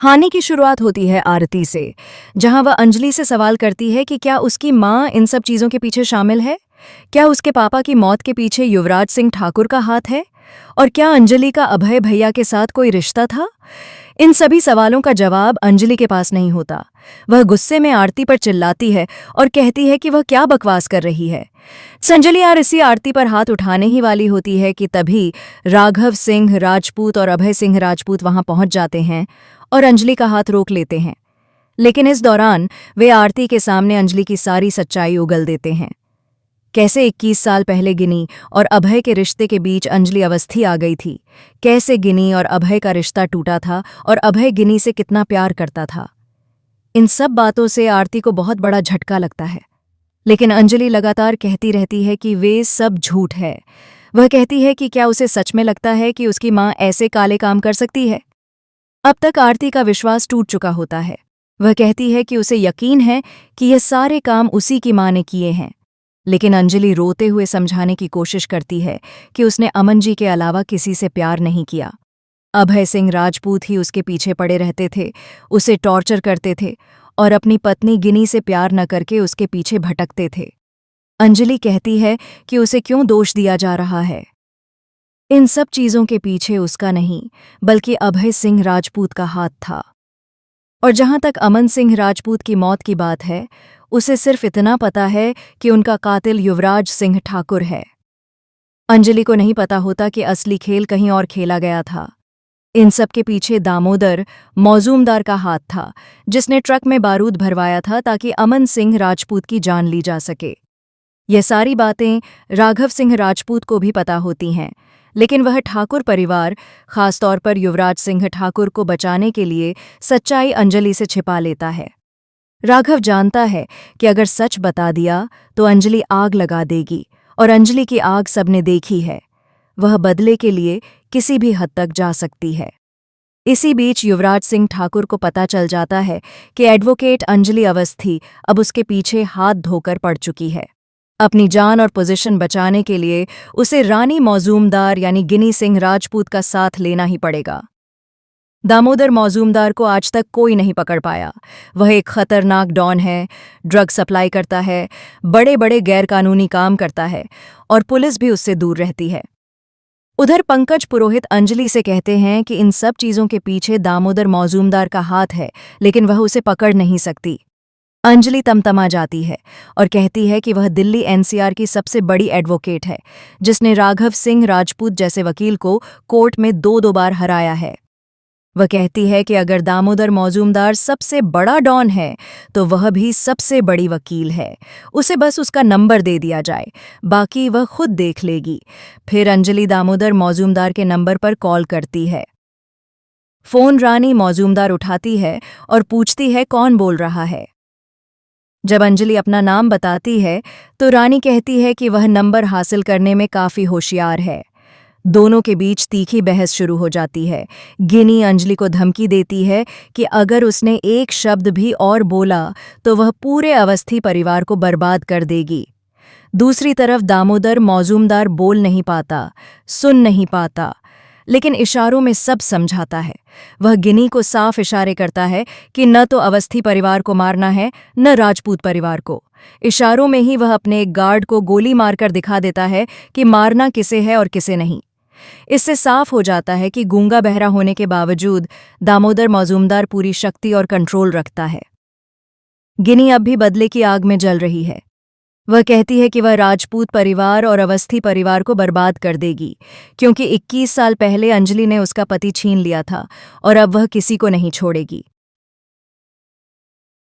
कहानी की शुरुआत होती है आरती से, जहां वह अंजलि से सवाल करती है कि क्या उसकी मां इन सब चीजों के पीछे शामिल है। क्या उसके पापा की मौत के पीछे युवराज सिंह ठाकुर का हाथ है, और क्या अंजलि का अभय भैया के साथ कोई रिश्ता था। इन सभी सवालों का जवाब अंजलि के पास नहीं होता। वह गुस्से में आरती पर चिल्लाती है और कहती है कि वह क्या बकवास कर रही है। संजली यार इसी आरती पर हाथ उठाने ही वाली होती है कि तभी राघव सिंह राजपूत और अभय सिंह राजपूत वहां पहुंच जाते हैं और अंजलि का हाथ रोक लेते हैं। लेकिन इस दौरान वे आरती के सामने अंजलि की सारी सच्चाई उगल देते हैं। कैसे 21 साल पहले गिनी और अभय के रिश्ते के बीच अंजलि अवस्थी आ गई थी। कैसे गिनी और अभय का रिश्ता टूटा था और अभय गिनी से कितना प्यार करता था। इन सब बातों से आरती को बहुत बड़ा झटका लगता है, लेकिन अंजलि लगातार कहती रहती है कि वे सब झूठ है। वह कहती है कि क्या उसे सच में लगता है कि उसकी मां ऐसे काले काम कर सकती है। अब तक आरती का विश्वास टूट चुका होता है। वह कहती है कि उसे यकीन है कि यह सारे काम उसी की मां ने किए हैं, लेकिन अंजलि रोते हुए समझाने की कोशिश करती है कि उसने अमन जी के अलावा किसी से प्यार नहीं किया। अभय सिंह राजपूत ही उसके पीछे पड़े रहते थे, उसे टॉर्चर करते थे और अपनी पत्नी गिनी से प्यार न करके उसके पीछे भटकते थे। अंजलि कहती है कि उसे क्यों दोष दिया जा रहा है। इन सब चीजों के पीछे उसका नहीं बल्कि अभय सिंह राजपूत का हाथ था। और जहां तक अमन सिंह राजपूत की मौत की बात है, उसे सिर्फ इतना पता है कि उनका कातिल युवराज सिंह ठाकुर है। अंजलि को नहीं पता होता कि असली खेल कहीं और खेला गया था। इन सब के पीछे दामोदर मौजूमदार का हाथ था, जिसने ट्रक में बारूद भरवाया था ताकि अमन सिंह राजपूत की जान ली जा सके। ये सारी बातें राघव सिंह राजपूत को भी पता होती हैं, लेकिन वह ठाकुर परिवार, खासतौर पर युवराज सिंह ठाकुर को बचाने के लिए सच्चाई अंजलि से छिपा लेता है। राघव जानता है कि अगर सच बता दिया तो अंजलि आग लगा देगी, और अंजलि की आग सबने देखी है। वह बदले के लिए किसी भी हद तक जा सकती है। इसी बीच युवराज सिंह ठाकुर को पता चल जाता है कि एडवोकेट अंजलि अवस्थी अब उसके पीछे हाथ धोकर पड़ चुकी है। अपनी जान और पोजीशन बचाने के लिए उसे रानी मौजूमदार यानी गिनी सिंह राजपूत का साथ लेना ही पड़ेगा। दामोदर मौजूमदार को आज तक कोई नहीं पकड़ पाया। वह एक खतरनाक डॉन है, ड्रग सप्लाई करता है, बड़े बड़े गैरकानूनी काम करता है और पुलिस भी उससे दूर रहती है। उधर पंकज पुरोहित अंजलि से कहते हैं कि इन सब चीजों के पीछे दामोदर मौजूमदार का हाथ है, लेकिन वह उसे पकड़ नहीं सकती। अंजलि तमतमा जाती है और कहती है कि वह दिल्ली एनसीआर की सबसे बड़ी एडवोकेट है, जिसने राघव सिंह राजपूत जैसे वकील को कोर्ट में दो बार हराया है। वह कहती है कि अगर दामोदर मौजूमदार सबसे बड़ा डॉन है तो वह भी सबसे बड़ी वकील है। उसे बस उसका नंबर दे दिया जाए, बाकी वह खुद देख लेगी। फिर अंजलि दामोदर मौजूमदार के नंबर पर कॉल करती है। फोन रानी मौजूमदार उठाती है और पूछती है कौन बोल रहा है। जब अंजलि अपना नाम बताती है तो रानी कहती है कि वह नंबर हासिल करने में काफी होशियार है। दोनों के बीच तीखी बहस शुरू हो जाती है। गिनी अंजलि को धमकी देती है कि अगर उसने एक शब्द भी और बोला तो वह पूरे अवस्थी परिवार को बर्बाद कर देगी। दूसरी तरफ दामोदर मौजूमदार बोल नहीं पाता, सुन नहीं पाता, लेकिन इशारों में सब समझाता है। वह गिनी को साफ इशारे करता है कि न तो अवस्थी परिवार को मारना है, न राजपूत परिवार को। इशारों में ही वह अपने एक गार्ड को गोली मारकर दिखा देता है कि मारना किसे है और किसे नहीं। इससे साफ हो जाता है कि गूंगा बहरा होने के बावजूद दामोदर मौजूमदार पूरी शक्ति और कंट्रोल रखता है। गिनी अब भी बदले की आग में जल रही है। वह कहती है कि वह राजपूत परिवार और अवस्थी परिवार को बर्बाद कर देगी, क्योंकि 21 साल पहले अंजलि ने उसका पति छीन लिया था और अब वह किसी को नहीं छोड़ेगी।